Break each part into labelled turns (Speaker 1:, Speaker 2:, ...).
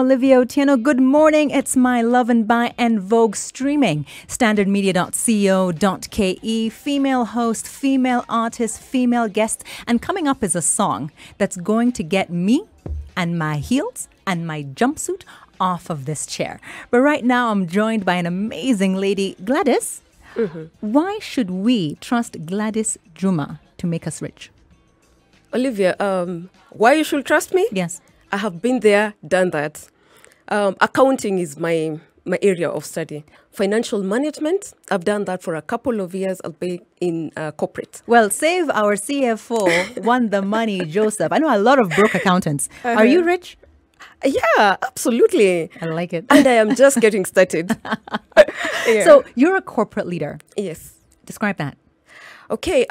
Speaker 1: Olivia Otieno, good morning. It's My Love and Buy and Vogue streaming. Standardmedia.co.ke. Female host, female artist, female guest. And coming up is a song that's going to get me and my heels and my jumpsuit off of this chair. But right now I'm joined by an amazing lady, Gladys. Why should we trust Gladys Juma to make us rich?
Speaker 2: Olivia, why you should trust me?
Speaker 1: Yes.
Speaker 2: I have been there, done that. Accounting is my area of study. Financial management, I've done that for a couple of years. I'll be in corporate.
Speaker 1: Well, save our CFO won the money, Joseph. I know a lot of broke accountants. Are you rich?
Speaker 2: Yeah, absolutely.
Speaker 1: I like it.
Speaker 2: And I am just getting started. Yeah.
Speaker 1: So you're a corporate leader.
Speaker 2: Yes.
Speaker 1: Describe that.
Speaker 2: Okay.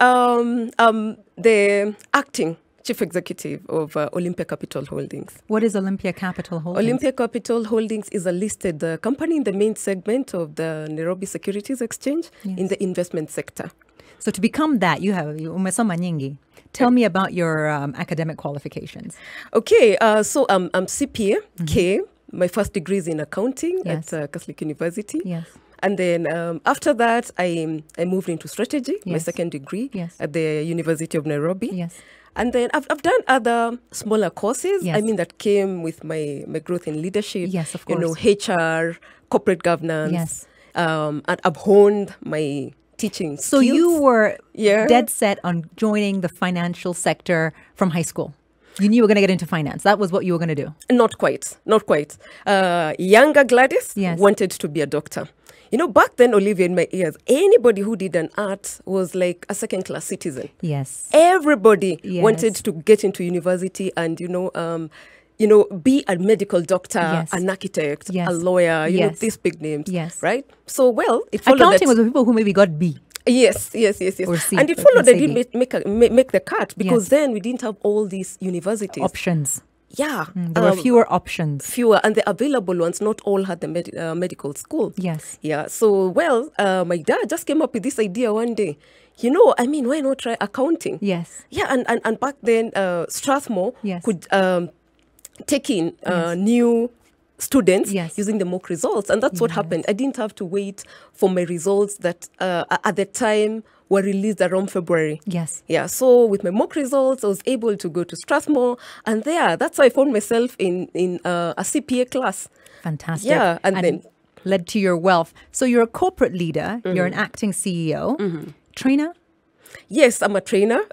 Speaker 2: The acting Chief Executive of Olympia Capital Holdings.
Speaker 1: What is Olympia Capital Holdings?
Speaker 2: Olympia Capital Holdings is a listed company in the main segment of the Nairobi Securities Exchange in the investment sector.
Speaker 1: So to become that, you umesoma nyingi. Tell me about your academic qualifications.
Speaker 2: Okay, so I'm CPA, K. My first degree is in accounting at Catholic University.
Speaker 1: Yes.
Speaker 2: And then after that, I moved into strategy, my second degree at the University of Nairobi.
Speaker 1: Yes.
Speaker 2: And then I've done other smaller courses.
Speaker 1: Yes.
Speaker 2: I mean, that came with my growth in leadership.
Speaker 1: Yes, of course.
Speaker 2: You know, HR, corporate governance.
Speaker 1: Yes.
Speaker 2: And I've honed my teaching skills.
Speaker 1: So you were dead set on joining the financial sector from high school. You knew you were going to get into finance. That was what you were going to do.
Speaker 2: Not quite. Not quite. Younger Gladys wanted to be a doctor. You know, back then, Olivia, in my ears, anybody who did an art was like a second-class citizen.
Speaker 1: Yes.
Speaker 2: Everybody wanted to get into university and, be a medical doctor, an architect, a lawyer, you know, these big names, right? So, well, it followed
Speaker 1: accounting was the people who maybe got B.
Speaker 2: Yes.
Speaker 1: Or C,
Speaker 2: and it followed. They didn't make the cut because then we didn't have all these universities.
Speaker 1: Options.
Speaker 2: Yeah.
Speaker 1: There were fewer options.
Speaker 2: Fewer, and the available ones, not all had the medical school.
Speaker 1: Yes.
Speaker 2: Yeah. So, well, my dad just came up with this idea one day. You know, I mean, why not try accounting?
Speaker 1: Yes.
Speaker 2: Yeah, and back then, Strathmore could take in new students using the mock results. And that's what happened. I didn't have to wait for my results that at the time were released around February.
Speaker 1: Yes.
Speaker 2: Yeah, so with my mock results, I was able to go to Strathmore. And that's why I found myself in a CPA class.
Speaker 1: Fantastic.
Speaker 2: Yeah, and then
Speaker 1: led to your wealth. So you're a corporate leader. You're an acting CEO. Trainer?
Speaker 2: Yes, I'm a trainer.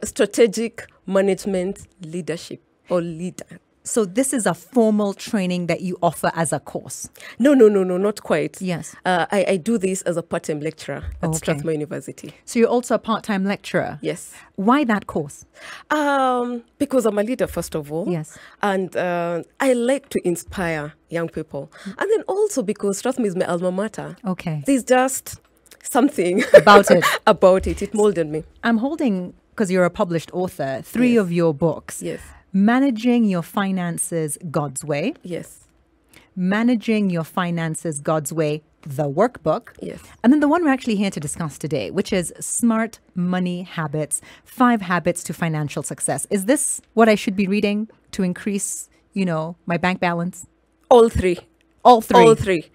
Speaker 2: Strategic management leadership or leader.
Speaker 1: So this is a formal training that you offer as a course?
Speaker 2: No, not quite.
Speaker 1: Yes.
Speaker 2: I do this as a part-time lecturer at Strathmore University.
Speaker 1: So you're also a part-time lecturer?
Speaker 2: Yes.
Speaker 1: Why that course?
Speaker 2: Because I'm a leader, first of all.
Speaker 1: Yes.
Speaker 2: And I like to inspire young people. And then also because Strathmore is my alma mater.
Speaker 1: Okay.
Speaker 2: There's just something
Speaker 1: about it.
Speaker 2: About it. It molded me.
Speaker 1: I'm holding, because you're a published author, 3 of your books.
Speaker 2: Yes.
Speaker 1: Managing Your Finances God's Way.
Speaker 2: Yes.
Speaker 1: Managing Your Finances God's Way, the workbook.
Speaker 2: Yes.
Speaker 1: And then the one we're actually here to discuss today, which is Smart Money Habits, 5 Habits to Financial Success. Is this what I should be reading to increase, my bank balance?
Speaker 2: All 3.
Speaker 1: All 3?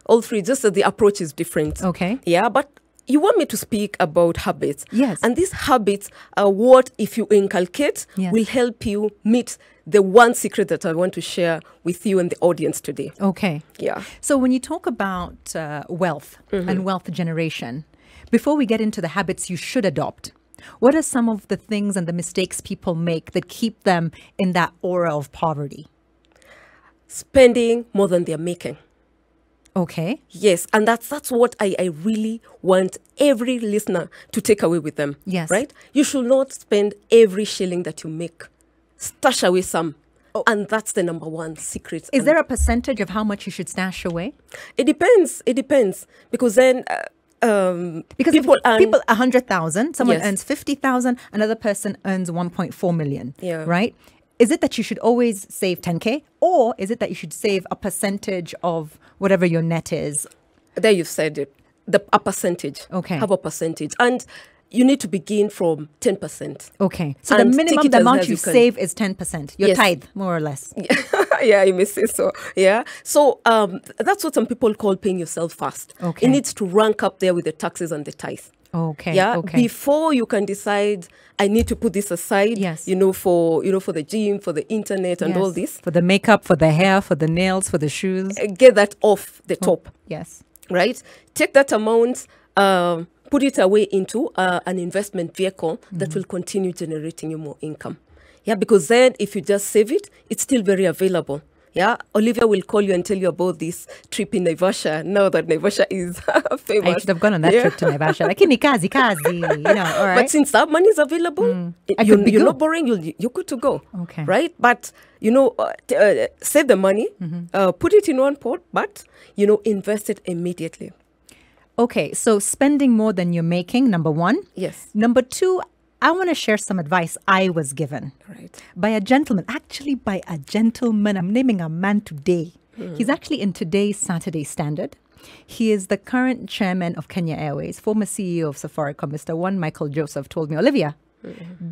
Speaker 2: All 3, just that the approach is different.
Speaker 1: Okay.
Speaker 2: Yeah, but you want me to speak about habits.
Speaker 1: Yes.
Speaker 2: And these habits are what, if you inculcate, will help you meet the one secret that I want to share with you and the audience today.
Speaker 1: Okay.
Speaker 2: Yeah.
Speaker 1: So when you talk about wealth and wealth generation, before we get into the habits you should adopt, what are some of the things and the mistakes people make that keep them in that aura of poverty?
Speaker 2: Spending more than they're making.
Speaker 1: Okay.
Speaker 2: Yes, and that's what I really want every listener to take away with them.
Speaker 1: Yes.
Speaker 2: Right? You should not spend every shilling that you make. Stash away some. And that's the number one secret.
Speaker 1: Is there a percentage of how much you should stash away?
Speaker 2: It depends. Because then
Speaker 1: because people 100,000, someone earns 50,000, another person earns 1.4 million.
Speaker 2: Yeah.
Speaker 1: Right? Is it that you should always save 10K, or is it that you should save a percentage of whatever your net is?
Speaker 2: There you said it. A percentage.
Speaker 1: Okay.
Speaker 2: Have a percentage. And you need to begin from 10%.
Speaker 1: Okay. So the minimum amount you save is 10%. Your tithe, more or less.
Speaker 2: Yeah, you may say so. Yeah. So that's what some people call paying yourself first.
Speaker 1: Okay.
Speaker 2: It needs to rank up there with the taxes and the tithe.
Speaker 1: Okay.
Speaker 2: Yeah.
Speaker 1: Okay.
Speaker 2: Before you can decide, I need to put this aside.
Speaker 1: Yes.
Speaker 2: For the gym, for the internet, and all this.
Speaker 1: For the makeup, for the hair, for the nails, for the shoes.
Speaker 2: Get that off the top.
Speaker 1: Yes.
Speaker 2: Right. Take that amount. Put it away into an investment vehicle that will continue generating you more income. Yeah, because then if you just save it, it's still very available. Yeah, Olivia will call you and tell you about this trip in Naivasha. Now that Naivasha is famous.
Speaker 1: I should have gone on that trip to Naivasha. Like, kazi, all right.
Speaker 2: But since that money is available, you're not borrowing, you're good to go.
Speaker 1: Okay.
Speaker 2: Right? But, save the money, put it in one pot, but, invest it immediately.
Speaker 1: Okay, so spending more than you're making, number one.
Speaker 2: Yes.
Speaker 1: Number two, I want to share some advice I was given by a gentleman. Actually, by a gentleman. I'm naming a man today. He's actually in today's Saturday Standard. He is the current chairman of Kenya Airways, former CEO of Safaricom, Mr. One Michael Joseph, told me, Olivia,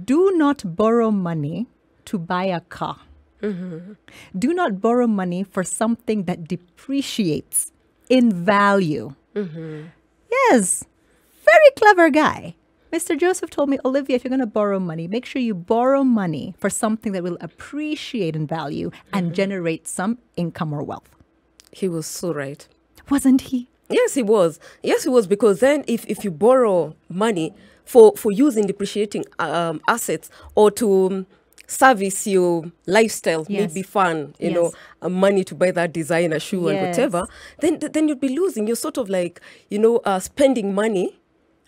Speaker 1: do not borrow money to buy a car. Do not borrow money for something that depreciates in value. Yes, very clever guy. Mr. Joseph told me, Olivia, if you're going to borrow money, make sure you borrow money for something that will appreciate in value and generate some income or wealth.
Speaker 2: He was so right.
Speaker 1: Wasn't he?
Speaker 2: Yes, he was. Yes, he was, because then if you borrow money for using depreciating assets or to service your lifestyle, maybe fun, money to buy that designer shoe and whatever, then you'd be losing. You're sort of like, spending money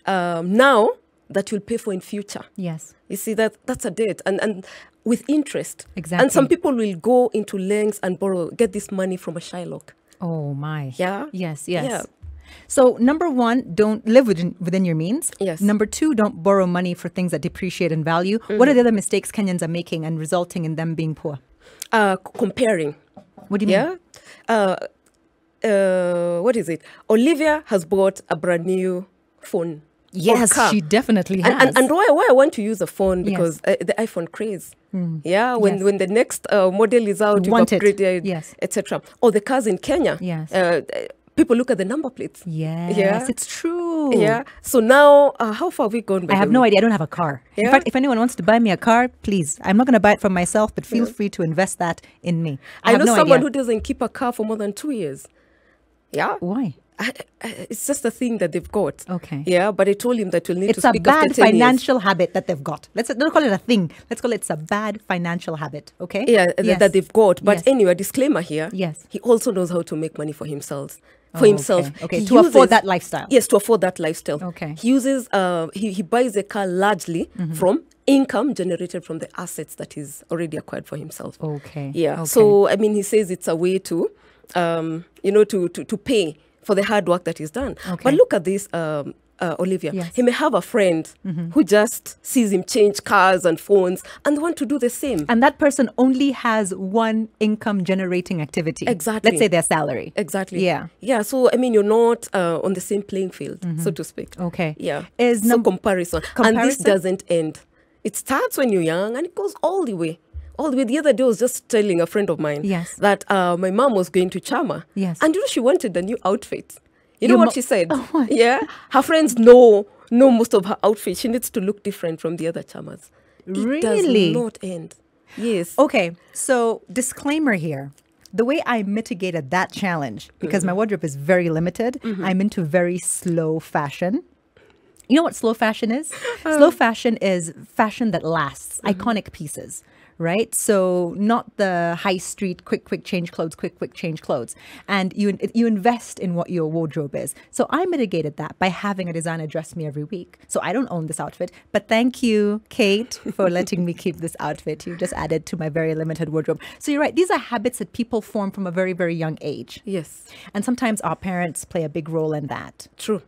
Speaker 2: now that you'll pay for in future.
Speaker 1: Yes.
Speaker 2: You see, that's a debt and with interest.
Speaker 1: Exactly.
Speaker 2: And some people will go into lengths and get this money from a Shylock.
Speaker 1: Oh my.
Speaker 2: Yeah.
Speaker 1: Yes, yes.
Speaker 2: Yeah.
Speaker 1: So number one, don't live within your means.
Speaker 2: Yes.
Speaker 1: Number two, don't borrow money for things that depreciate in value. What are the other mistakes Kenyans are making and resulting in them being poor?
Speaker 2: Comparing.
Speaker 1: What do you mean?
Speaker 2: What is it? Olivia has bought a brand new phone.
Speaker 1: Yes, she definitely has.
Speaker 2: And why I want to use a phone, because the iPhone craze. Yeah, when the next model is out, you upgrade it, etc. Or the cars in Kenya.
Speaker 1: Yes.
Speaker 2: People look at the number plates.
Speaker 1: Yes, it's true.
Speaker 2: Yeah. So now, how far have we gone?
Speaker 1: I have no idea. I don't have a car.
Speaker 2: Yeah?
Speaker 1: In fact, if anyone wants to buy me a car, please. I'm not going to buy it for myself, but feel free to invest that in me.
Speaker 2: I know someone who doesn't keep a car for more than 2 years. Yeah.
Speaker 1: Why?
Speaker 2: It's just a thing that they've got.
Speaker 1: Okay.
Speaker 2: Yeah, but I told him that we'll need to speak
Speaker 1: after 10 years.
Speaker 2: It's a bad
Speaker 1: financial habit that they've got. Let's not call it a thing. Let's call it a bad financial habit. Okay?
Speaker 2: Yeah, that they've got. But anyway, a disclaimer here.
Speaker 1: Yes.
Speaker 2: He also knows how to make money for himself.
Speaker 1: Okay. To afford that lifestyle.
Speaker 2: Yes, to afford that lifestyle.
Speaker 1: Okay.
Speaker 2: He uses, he buys a car largely from income generated from the assets that he's already acquired for himself.
Speaker 1: Okay.
Speaker 2: Yeah.
Speaker 1: Okay.
Speaker 2: So, I mean, he says it's a way to, to pay for the hard work that he's done.
Speaker 1: Okay.
Speaker 2: But look at this, Olivia.
Speaker 1: Yes.
Speaker 2: He may have a friend who just sees him change cars and phones and they want to do the same.
Speaker 1: And that person only has one income generating activity.
Speaker 2: Exactly.
Speaker 1: Let's say their salary.
Speaker 2: Exactly.
Speaker 1: Yeah.
Speaker 2: Yeah. So, I mean, you're not on the same playing field, so to speak.
Speaker 1: Okay.
Speaker 2: Yeah.
Speaker 1: Comparison.
Speaker 2: And this doesn't end. It starts when you're young and it goes all the way. All the way. The other day I was just telling a friend of mine that my mom was going to Chama.
Speaker 1: Yes.
Speaker 2: And she wanted a new outfit. You know what she said?
Speaker 1: Oh, what?
Speaker 2: Yeah. Her friends know most of her outfits. She needs to look different from the other Chamas.
Speaker 1: Really?
Speaker 2: It does not end. Yes.
Speaker 1: Okay. So disclaimer here. The way I mitigated that challenge, because my wardrobe is very limited, I'm into very slow fashion. You know what slow fashion is? Slow fashion is fashion that lasts, iconic pieces, right? So not the high street, quick change clothes, quick change clothes. And you invest in what your wardrobe is. So I mitigated that by having a designer dress me every week. So I don't own this outfit, but thank you, Kate, for letting me keep this outfit. You just added to my very limited wardrobe. So you're right. These are habits that people form from a very, very young age.
Speaker 2: Yes.
Speaker 1: And sometimes our parents play a big role in that.
Speaker 2: True.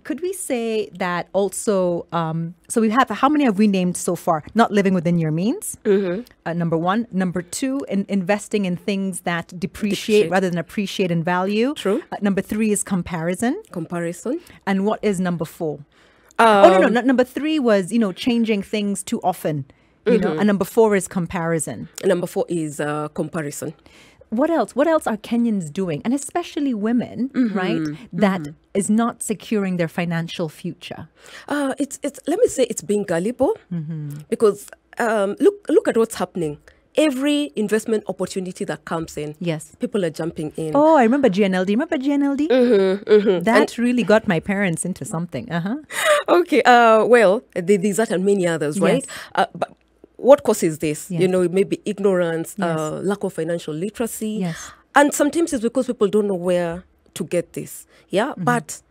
Speaker 1: Could we say that also, so we have, how many have we named so far? Not living within your means, number one. Number two, investing in things that depreciate rather than appreciate in value.
Speaker 2: True.
Speaker 1: Number three is comparison.
Speaker 2: Comparison.
Speaker 1: And what is number four? No. Number 3 was, changing things too often. You know, and number 4 is comparison.
Speaker 2: And number 4 is comparison.
Speaker 1: What else? What else are Kenyans doing? And especially women, right? That is not securing their financial future.
Speaker 2: It's let me say it's being gullible, because look at what's happening. Every investment opportunity that comes in,
Speaker 1: yes,
Speaker 2: people are jumping in.
Speaker 1: Oh, I remember GNLD. Remember GNLD? That really got my parents into something.
Speaker 2: Okay. Well, there's that and many others, right? Yes. But what causes this? Yes. You know, it may be ignorance, yes, lack of financial literacy.
Speaker 1: Yes.
Speaker 2: And sometimes it's because people don't know where to get this. Yeah. But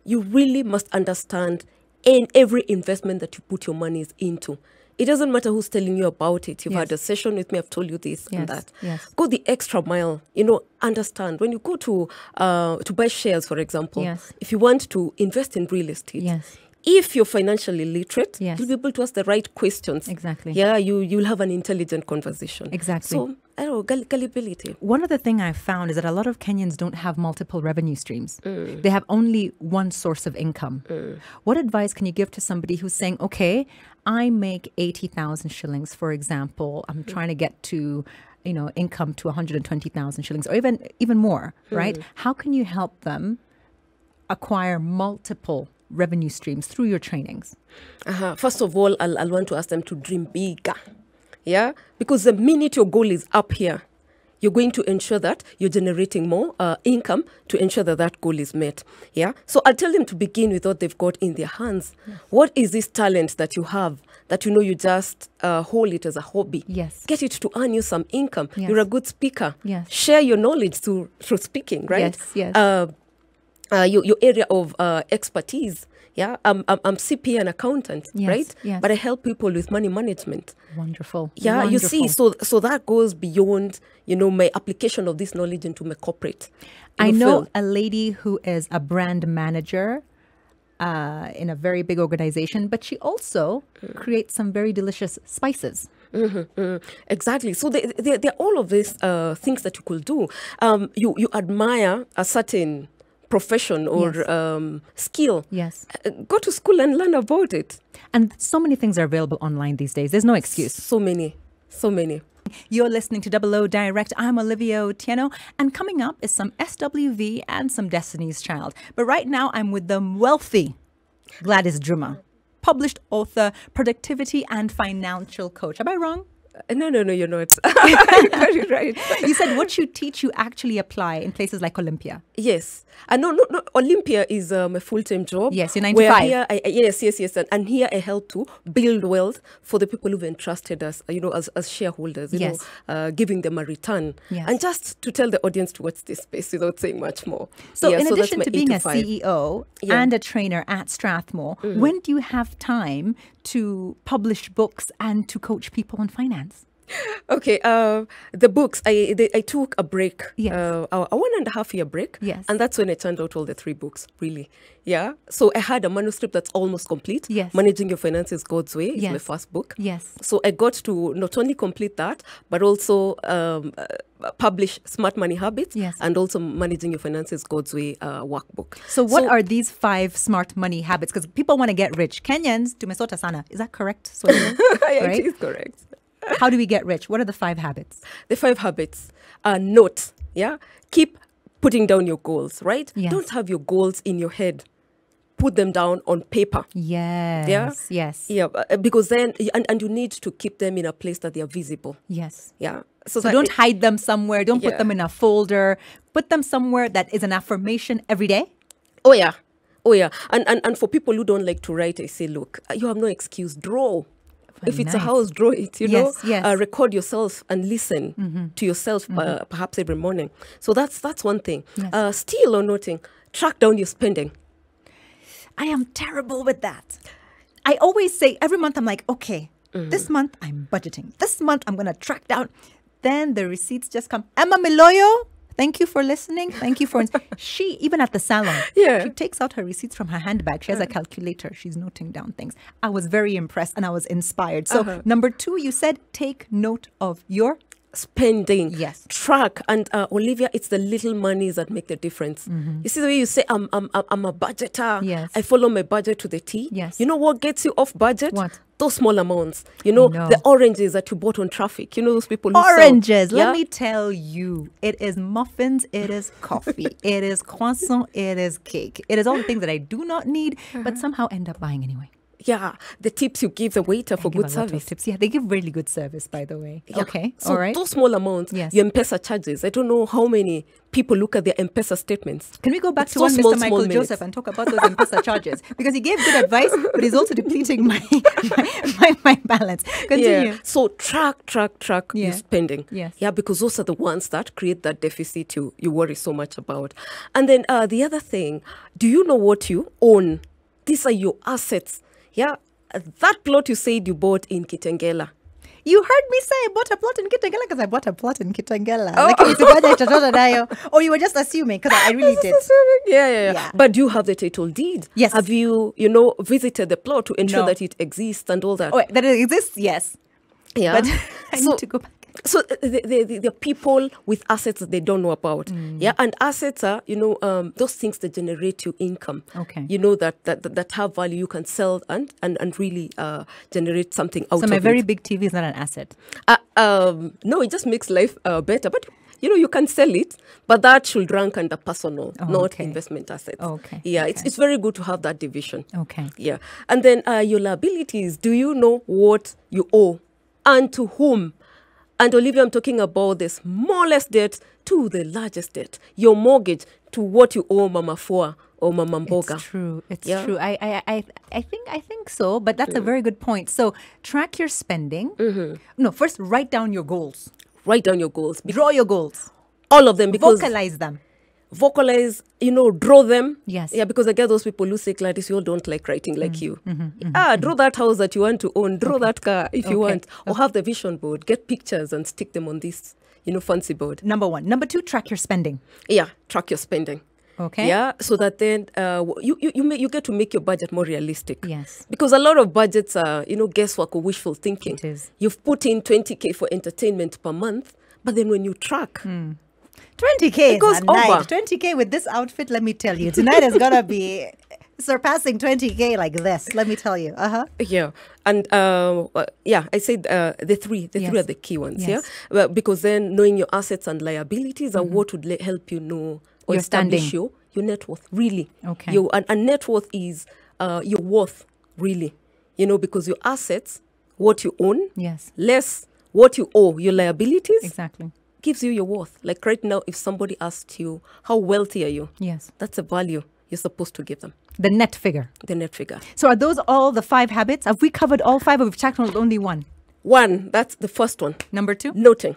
Speaker 2: you really must understand in every investment that you put your monies into. It doesn't matter who's telling you about it. You've had a session with me, I've told you this and that.
Speaker 1: Yes.
Speaker 2: Go the extra mile, you know, understand. When you go to buy shares, for example, if you want to invest in real estate, if you're financially literate, you'll be able to ask the right questions.
Speaker 1: Exactly.
Speaker 2: Yeah, you'll have an intelligent conversation.
Speaker 1: Exactly.
Speaker 2: So, I don't know, gullibility.
Speaker 1: One other thing I've found is that a lot of Kenyans don't have multiple revenue streams. They have only one source of income. What advice can you give to somebody who's saying, okay, I make 80,000 shillings, for example. I'm trying to get to, you know, income to 120,000 shillings or even more, right? How can you help them acquire multiple revenue streams through your trainings?
Speaker 2: First of all, I'll want to ask them to dream bigger. Yeah, because the minute your goal is up here, you're going to ensure that you're generating more income to ensure that that goal is met. Yeah, so I'll tell them to begin with what they've got in their hands. What is this talent that you have that you know you just hold it as a hobby?
Speaker 1: Yes.
Speaker 2: Get it to earn you some income. You're a good speaker.
Speaker 1: Yes.
Speaker 2: Share your knowledge through speaking, right?
Speaker 1: Yes.
Speaker 2: Your area of expertise. Yeah, I'm CPA and accountant, right?
Speaker 1: Yes.
Speaker 2: But I help people with money management.
Speaker 1: Wonderful.
Speaker 2: Yeah,
Speaker 1: Wonderful.
Speaker 2: You see, so that goes beyond, you know, my application of this knowledge into my corporate.
Speaker 1: I know a lady who is a brand manager in a very big organization, but she also creates some very delicious spices.
Speaker 2: Exactly. So there are all of these things that you could do. You admire a certain profession or skill.
Speaker 1: Yes.
Speaker 2: Go to school and learn about it.
Speaker 1: And so many things are available online these days. There's no excuse.
Speaker 2: So many.
Speaker 1: You're listening to Double O Direct. I'm Olivia Otieno, and coming up is some SWV and some Destiny's Child. But right now, I'm with the wealthy Gladys Juma, published author, productivity and financial coach. Am I wrong?
Speaker 2: No, you're not. You got it right.
Speaker 1: You said what you teach, you actually apply in places like Olympia.
Speaker 2: Yes. No. Olympia is my full-time job.
Speaker 1: Yes, you're 9 to 5.
Speaker 2: Here yes. And here I help to build wealth for the people who've entrusted us, you know, as shareholders, you know, giving them a return.
Speaker 1: Yes.
Speaker 2: And just to tell the audience to watch this space without saying much more.
Speaker 1: So in addition to being a CEO and a trainer at Strathmore, when do you have time to publish books and to coach people on finance?
Speaker 2: Okay, the books, I took a break,
Speaker 1: yes.
Speaker 2: a 1.5 year break,
Speaker 1: yes.
Speaker 2: And that's when I turned out all the 3 books, really. Yeah, so I had a manuscript that's almost complete.
Speaker 1: Yes.
Speaker 2: Managing Your Finances God's Way is my first book.
Speaker 1: Yes.
Speaker 2: So I got to not only complete that, but also publish Smart Money Habits, and also Managing Your Finances God's Way workbook.
Speaker 1: So what are these 5 smart money habits? Because people want to get rich. Kenyans, tumesota sana. Is that correct?
Speaker 2: Right? It is correct.
Speaker 1: How do we get rich? What are the 5 habits?
Speaker 2: The 5 habits are note. Yeah. Keep putting down your goals, right?
Speaker 1: Yes.
Speaker 2: Don't have your goals in your head. Put them down on paper.
Speaker 1: Yes.
Speaker 2: Yeah.
Speaker 1: Yes.
Speaker 2: Yeah. Because then, and you need to keep them in a place that they are visible.
Speaker 1: Yes.
Speaker 2: Yeah.
Speaker 1: So don't hide them somewhere. Don't put them in a folder. Put them somewhere that is an affirmation every day.
Speaker 2: Oh, yeah. And for people who don't like to write, I say, look, you have no excuse. Draw. If it's a house, draw it, you know. Record yourself and listen to yourself perhaps every morning. So that's one thing.
Speaker 1: Yes.
Speaker 2: Steal or noting, track down your spending.
Speaker 1: I am terrible with that. I always say every month I'm like, okay, this month I'm budgeting. This month I'm going to track down. Then the receipts just come. Emma Miloyo, thank you for listening. Thank you for... She, even at the salon, she takes out her receipts from her handbag. She has a calculator. She's noting down things. I was very impressed and I was inspired. So number 2, you said take note of your...
Speaker 2: spending.
Speaker 1: Yes.
Speaker 2: Track. And Olivia, it's the little monies that make the difference. You see the way you say, I'm a budgeter.
Speaker 1: Yes.
Speaker 2: I follow my budget to the T.
Speaker 1: Yes.
Speaker 2: You know what gets you off budget?
Speaker 1: What?
Speaker 2: Those small amounts. You know, the oranges that you bought on traffic. You know, those people who
Speaker 1: oranges.
Speaker 2: sell.
Speaker 1: Let me tell you, it is muffins, it is coffee, it is croissant, it is cake. It is all the things that I do not need, but somehow end up buying anyway.
Speaker 2: Yeah, the tips you give the waiter for good service.
Speaker 1: Tips. Yeah, they give really good service, by the way. Yeah. Okay,
Speaker 2: so
Speaker 1: all right.
Speaker 2: Those small amounts, your M-Pesa charges. I don't know how many people look at their M-Pesa statements.
Speaker 1: Can we go back to one Mr. Michael Joseph and talk about those M-Pesa charges? Because he gave good advice, but he's also depleting my balance. Continue.
Speaker 2: Yeah. So track your spending.
Speaker 1: Yes.
Speaker 2: Yeah, because those are the ones that create that deficit you worry so much about. And then the other thing, do you know what you own? These are your assets. Yeah, that plot you said you bought in Kitengela.
Speaker 1: You heard me say I bought a plot in Kitengela because I bought a plot in Kitengela. Or you were just assuming because I really did.
Speaker 2: Yeah. But do you have the title deed?
Speaker 1: Yes.
Speaker 2: Have you, visited the plot to ensure that it exists and all that?
Speaker 1: Oh, that it exists? Yes.
Speaker 2: Yeah.
Speaker 1: But I need to go back.
Speaker 2: So the people with assets that they don't know about. Yeah, and assets are, those things that generate you income.
Speaker 1: Okay.
Speaker 2: That have value. You can sell and really generate something out of it.
Speaker 1: So my very big TV is not an asset?
Speaker 2: No, it just makes life better. But, you can sell it, but that should rank under personal, not investment assets.
Speaker 1: Okay.
Speaker 2: Yeah, it's very good to have that division.
Speaker 1: Okay.
Speaker 2: Yeah. And then your liabilities. Do you know what you owe and to whom? And Olivia, I'm talking about the smallest debt to the largest debt. Your mortgage to what you owe Mama Fua or Mama Mboga.
Speaker 1: It's true. It's true. I think so. But that's a very good point. So track your spending. No, first write down your goals.
Speaker 2: Write down your goals.
Speaker 1: Draw your goals.
Speaker 2: All of them. Because
Speaker 1: vocalize them.
Speaker 2: Vocalize, draw them.
Speaker 1: Yes.
Speaker 2: Yeah, because I get those people who say, Gladys, you all don't like writing like you. Draw that house that you want to own. Draw that car if you want. Or have the vision board. Get pictures and stick them on this, fancy board.
Speaker 1: Number one. Number two, track your spending.
Speaker 2: Yeah, track your spending.
Speaker 1: Okay.
Speaker 2: Yeah, so that then you get to make your budget more realistic.
Speaker 1: Yes.
Speaker 2: Because a lot of budgets are, guesswork or wishful thinking.
Speaker 1: It is.
Speaker 2: You've put in 20K for entertainment per month, but then when you track...
Speaker 1: 20K
Speaker 2: it goes
Speaker 1: is a night.
Speaker 2: over.
Speaker 1: 20K with this outfit, let me tell you. Tonight is going to be surpassing 20K like this, let me tell you.
Speaker 2: Yeah. And I said the three are the key ones.
Speaker 1: Yes.
Speaker 2: Yeah. Well, because then knowing your assets and liabilities are what would help you know or
Speaker 1: your
Speaker 2: establish your net worth, really.
Speaker 1: Okay.
Speaker 2: And net worth is your worth, really. Because your assets, what you own,
Speaker 1: yes,
Speaker 2: less what you owe, your liabilities.
Speaker 1: Exactly.
Speaker 2: Gives you your worth. Like right now, if somebody asked you, how wealthy are you?
Speaker 1: Yes.
Speaker 2: That's a value you're supposed to give them.
Speaker 1: The net figure.
Speaker 2: The net figure.
Speaker 1: So are those all the 5 habits? Have we covered all 5 or we've tackled only one?
Speaker 2: One. That's the first one.
Speaker 1: Number 2?
Speaker 2: Noting.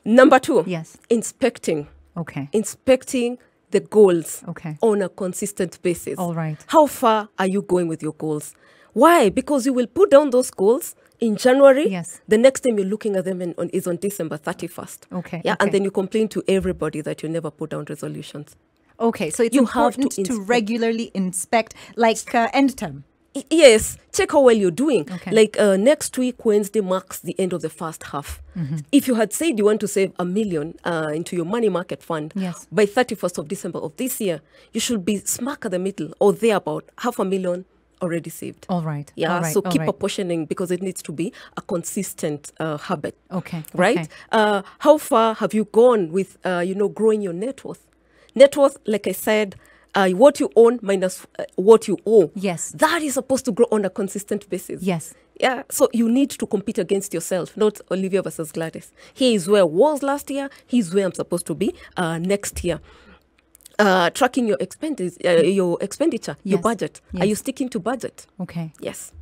Speaker 2: Number 2.
Speaker 1: Yes.
Speaker 2: Inspecting.
Speaker 1: Okay.
Speaker 2: Inspecting the goals.
Speaker 1: Okay.
Speaker 2: On a consistent basis.
Speaker 1: All right.
Speaker 2: How far are you going with your goals? Why? Because you will put down those goals in January.
Speaker 1: Yes.
Speaker 2: The next time you're looking at them is on December 31st.
Speaker 1: Okay.
Speaker 2: Yeah.
Speaker 1: Okay.
Speaker 2: And then you complain to everybody that you never put down resolutions.
Speaker 1: Okay. So it's important to regularly inspect, like end term.
Speaker 2: Yes. Check how well you're doing.
Speaker 1: Okay.
Speaker 2: Like next week, Wednesday marks the end of the first half. If you had said you want to save $1 million into your money market fund by 31st of December of this year, you should be smack at the middle or thereabout, $500,000 already saved.
Speaker 1: All right.
Speaker 2: Yeah.
Speaker 1: All right.
Speaker 2: So keep apportioning because it needs to be a habit.
Speaker 1: Okay.
Speaker 2: Right. Okay. How far have you gone with growing your net worth? Net worth, like I said, what you own minus what you owe.
Speaker 1: Yes.
Speaker 2: That is supposed to grow on a consistent basis.
Speaker 1: Yes.
Speaker 2: Yeah. So you need to compete against yourself, not Olivia versus Gladys. Here is where I was last year. Here's where I'm supposed to be next year. Tracking your expenditure,
Speaker 1: Yes.
Speaker 2: your budget.
Speaker 1: Yes.
Speaker 2: Are you sticking to budget?
Speaker 1: Okay.
Speaker 2: Yes.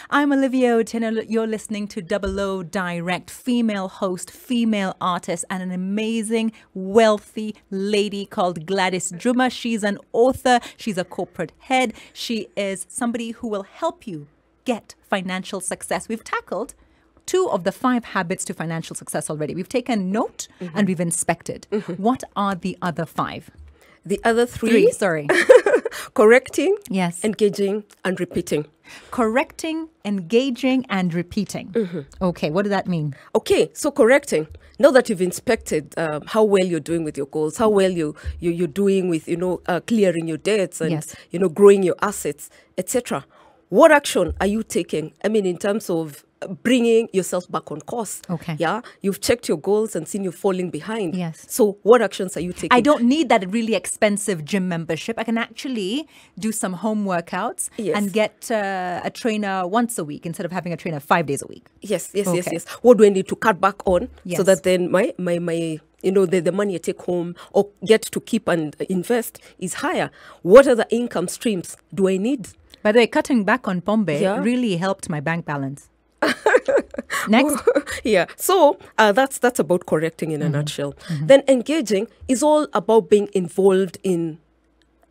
Speaker 1: I'm Olivia Otieno. You're listening to Double O Direct, female host, female artist, and an amazing, wealthy lady called Gladys Juma. She's an author. She's a corporate head. She is somebody who will help you get financial success. We've tackled 2 of the 5 habits to financial success already. We've taken note and we've inspected. What are the other 5?
Speaker 2: The other three.
Speaker 1: Sorry.
Speaker 2: Correcting,
Speaker 1: yes,
Speaker 2: engaging, and repeating.
Speaker 1: Correcting, engaging, and repeating. Okay, what does that mean?
Speaker 2: Okay, so correcting. Now that you've inspected how well you're doing with your goals, how well you're doing with, clearing your debts and,
Speaker 1: yes,
Speaker 2: growing your assets, etc. What action are you taking? I mean, in terms of bringing yourself back on course.
Speaker 1: Okay.
Speaker 2: Yeah. You've checked your goals and seen you falling behind.
Speaker 1: Yes.
Speaker 2: So what actions are you taking?
Speaker 1: I don't need that really expensive gym membership. I can actually do some home workouts, yes, and get a trainer once a week instead of having a trainer 5 days a week.
Speaker 2: Yes. What do I need to cut back on,
Speaker 1: yes,
Speaker 2: so that then my the money I take home or get to keep and invest is higher? What other income streams do I need?
Speaker 1: By the way, cutting back on Pombe really helped my bank balance. Next.
Speaker 2: Yeah. So that's about correcting in a nutshell. Then engaging is all about being involved in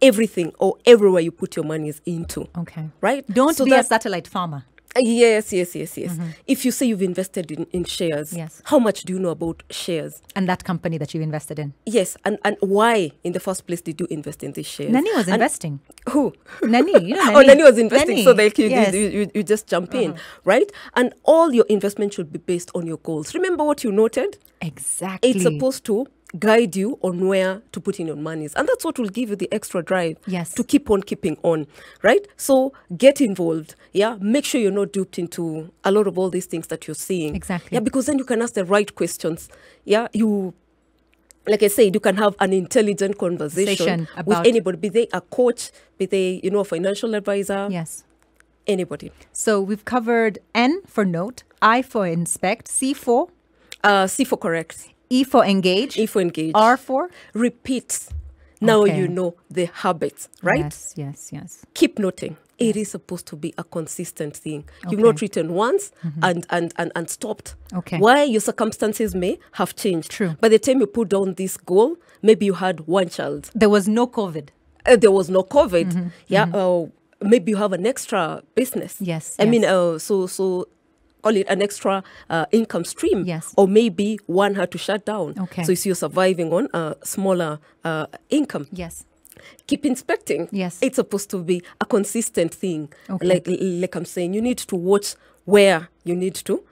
Speaker 2: everything or everywhere you put your money into.
Speaker 1: Okay.
Speaker 2: Right?
Speaker 1: Don't be a satellite farmer.
Speaker 2: Yes. If you say you've invested in shares,
Speaker 1: yes,
Speaker 2: how much do you know about shares?
Speaker 1: And that company that you invested in?
Speaker 2: Yes. And why, in the first place, did you invest in these shares?
Speaker 1: Nani was investing.
Speaker 2: Who?
Speaker 1: Nani. Nani.
Speaker 2: Oh, Nani was investing.
Speaker 1: Nani.
Speaker 2: So like you just jump in, right? And all your investment should be based on your goals. Remember what you noted?
Speaker 1: Exactly.
Speaker 2: It's supposed to guide you on where to put in your monies, and that's what will give you the extra drive,
Speaker 1: yes,
Speaker 2: to keep on keeping on, right? So get involved. Make sure you're not duped into a lot of all these things that you're seeing.
Speaker 1: Exactly.
Speaker 2: Because then you can ask the right questions. You, like I said, you can have an intelligent conversation with anybody, be they a coach, be they a financial advisor.
Speaker 1: Yes.
Speaker 2: Anybody.
Speaker 1: So we've covered N for note, I for inspect, C for
Speaker 2: correct,
Speaker 1: E for engage. R for
Speaker 2: repeat. Now you know the habits, right?
Speaker 1: Yes.
Speaker 2: Keep noting. It is supposed to be a consistent thing. You've not written once and stopped.
Speaker 1: Okay.
Speaker 2: Why? Your circumstances may have changed.
Speaker 1: True.
Speaker 2: By the time you put down this goal, maybe you had one child.
Speaker 1: There was no COVID.
Speaker 2: There was no COVID. Maybe you have an extra business.
Speaker 1: Yes.
Speaker 2: I mean, so call it an extra income stream.
Speaker 1: Yes.
Speaker 2: Or maybe one had to shut down.
Speaker 1: Okay.
Speaker 2: So you're surviving on a smaller income.
Speaker 1: Yes.
Speaker 2: Keep inspecting.
Speaker 1: Yes.
Speaker 2: It's supposed to be a consistent thing.
Speaker 1: Okay.
Speaker 2: Like I'm saying, you need to watch where you need to,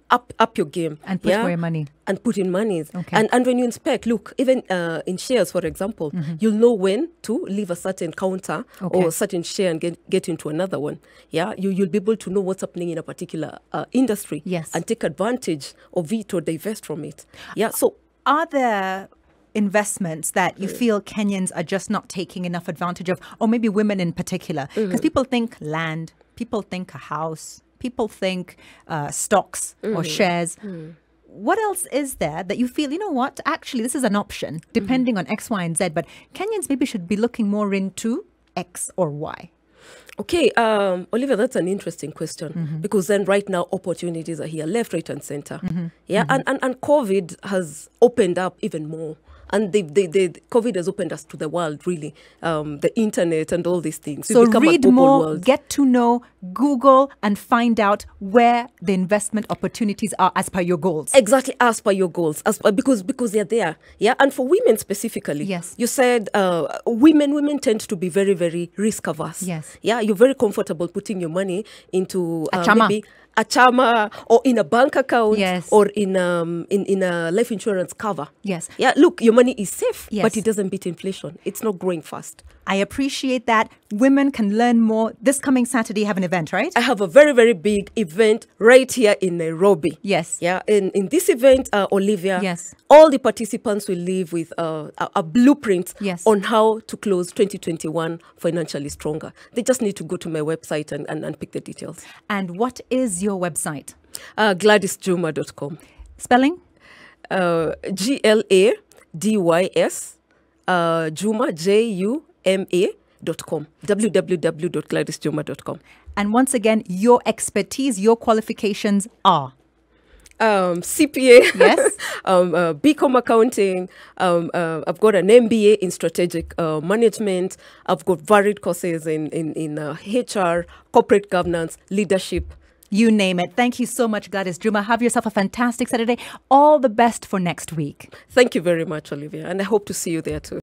Speaker 2: up your game.
Speaker 1: And put where your money.
Speaker 2: And put in monies.
Speaker 1: Okay.
Speaker 2: And when you inspect, look, even in shares, for example, you'll know when to leave a certain counter or a certain share and get into another one. You'll be able to know what's happening in a particular industry.
Speaker 1: Yes.
Speaker 2: And take advantage of it or divest from it. So
Speaker 1: are there investments that you feel Kenyans are just not taking enough advantage of, or maybe women in particular? Because people think land, people think a house, people think stocks or shares. What else is there that you feel, actually this is an option depending on X, Y, and Z, but Kenyans maybe should be looking more into X or Y?
Speaker 2: Okay, Olivia, that's an interesting question because then right now opportunities are here, left, right, and center. And COVID has opened up even more. And the COVID has opened us to the world, really, the internet and all these things.
Speaker 1: So read more, get to know, Google, and find out where the investment opportunities are as per your goals.
Speaker 2: Exactly, as per your goals, because they're there. And for women specifically,
Speaker 1: yes,
Speaker 2: you said women tend to be very, very risk averse.
Speaker 1: Yes.
Speaker 2: You're very comfortable putting your money into
Speaker 1: maybe
Speaker 2: a chama or in a bank account,
Speaker 1: yes,
Speaker 2: or in a life insurance cover.
Speaker 1: Yes.
Speaker 2: Look, your money is safe,
Speaker 1: yes,
Speaker 2: but it doesn't beat inflation. It's not growing fast.
Speaker 1: I appreciate that. Women can learn more. This coming Saturday, you have an event, right?
Speaker 2: I have a very, very big event right here in Nairobi.
Speaker 1: Yes.
Speaker 2: In this event, Olivia,
Speaker 1: yes,
Speaker 2: all the participants will leave with a blueprint,
Speaker 1: yes,
Speaker 2: on how to close 2021 financially stronger. They just need to go to my website and pick the details.
Speaker 1: And what is your website?
Speaker 2: GladysJuma.com.
Speaker 1: Spelling?
Speaker 2: GLADYS, Juma, JUMA.com. www.GladysJuma.com.
Speaker 1: And once again, your expertise, your qualifications are?
Speaker 2: CPA,
Speaker 1: yes,
Speaker 2: BCom accounting. I've got an MBA in strategic management. I've got varied courses in HR, corporate governance, leadership.
Speaker 1: You name it. Thank you so much, Gladys Juma. Have yourself a fantastic Saturday. All the best for next week.
Speaker 2: Thank you very much, Olivia. And I hope to see you there too.